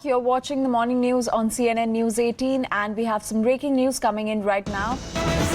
You're watching the morning news on CNN News 18 and we have some breaking news coming in right now.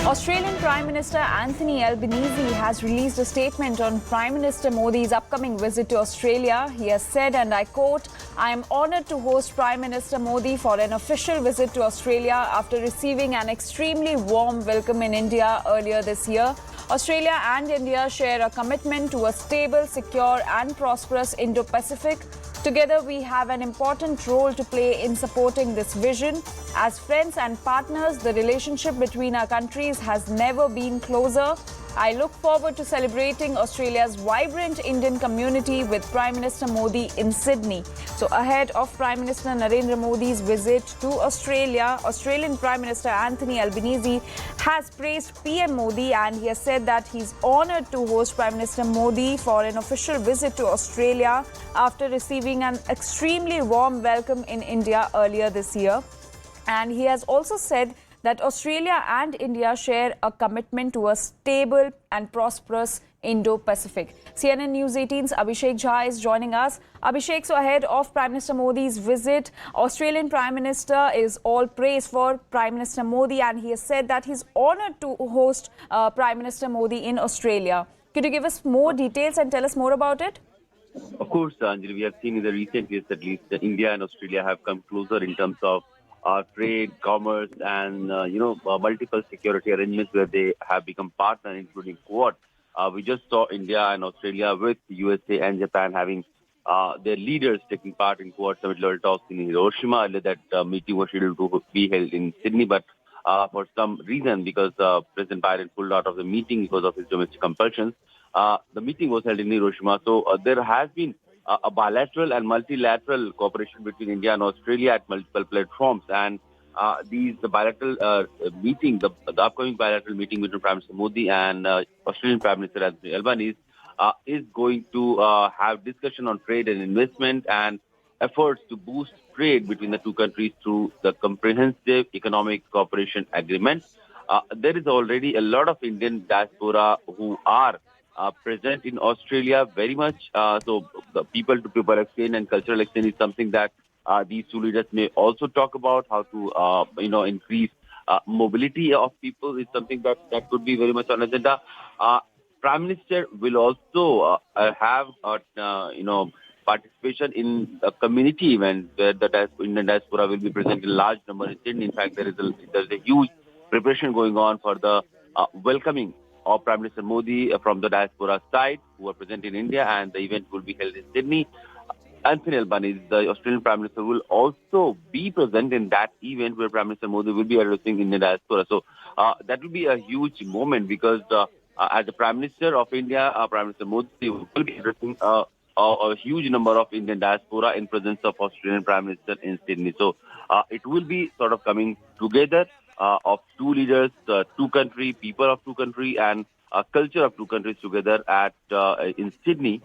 Australian Prime Minister Anthony Albanese has released a statement on Prime Minister Modi's upcoming visit to Australia. He has said, and I quote, "I am honoured to host Prime Minister Modi for an official visit to Australia after receiving an extremely warm welcome in India earlier this year. Australia and India share a commitment to a stable, secure and prosperous Indo-Pacific. Together, we have an important role to play in supporting this vision. As friends and partners, the relationship between our countries has never been closer. I look forward to celebrating Australia's vibrant Indian community with Prime Minister Modi in Sydney." So ahead of Prime Minister Narendra Modi's visit to Australia, Australian Prime Minister Anthony Albanese has praised PM Modi and he has said that he's honoured to host Prime Minister Modi for an official visit to Australia after receiving an extremely warm welcome in India earlier this year. And he has also said that Australia and India share a commitment to a stable and prosperous Indo-Pacific. CNN News 18's Abhishek Jha is joining us. Abhishek, so ahead of Prime Minister Modi's visit, Australian Prime Minister is all praise for Prime Minister Modi and he has said that he's honoured to host Prime Minister Modi in Australia. Could you give us more details and tell us more about it? Of course, Anjali, we have seen in the recent years at least that India and Australia have come closer in terms of trade, commerce, and multiple security arrangements where they have become partners, including Quad. We just saw India and Australia with USA and Japan having their leaders taking part in Quad summit level talks in Hiroshima. Earlier that meeting was scheduled to be held in Sydney, but for some reason, because President Biden pulled out of the meeting because of his domestic compulsions, the meeting was held in Hiroshima. So there has been a bilateral and multilateral cooperation between India and Australia at multiple platforms. And the bilateral meeting, the upcoming bilateral meeting between Prime Minister Modi and Australian Prime Minister Anthony Albanese is going to have discussion on trade and investment and efforts to boost trade between the two countries through the Comprehensive Economic Cooperation Agreement. There is already a lot of Indian diaspora who are present in Australia very much. So the people-to-people exchange and cultural exchange is something that these two leaders may also talk about. How to increase mobility of people is something that could be very much on agenda. Prime Minister will also have participation in a community event where the Indian diaspora will be present in large number in Sydney. In fact, there's a huge preparation going on for the welcoming of Prime Minister Modi from the diaspora side who are present in India, and the event will be held in Sydney. Anthony Albanese, the Australian Prime Minister, will also be present in that event where Prime Minister Modi will be addressing Indian diaspora. So that will be a huge moment because as the Prime Minister of India, Prime Minister Modi will be addressing a huge number of Indian diaspora in presence of Australian Prime Minister in Sydney. So it will be sort of coming together of two leaders, two country, people of two country, and culture of two countries together at in Sydney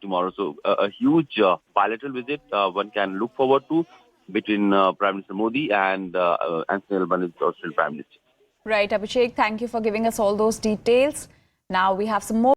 tomorrow. So a huge bilateral visit one can look forward to between Prime Minister Modi and Anthony Albanese, Australian Prime Minister. Right, Abhishek, thank you for giving us all those details. Now we have some more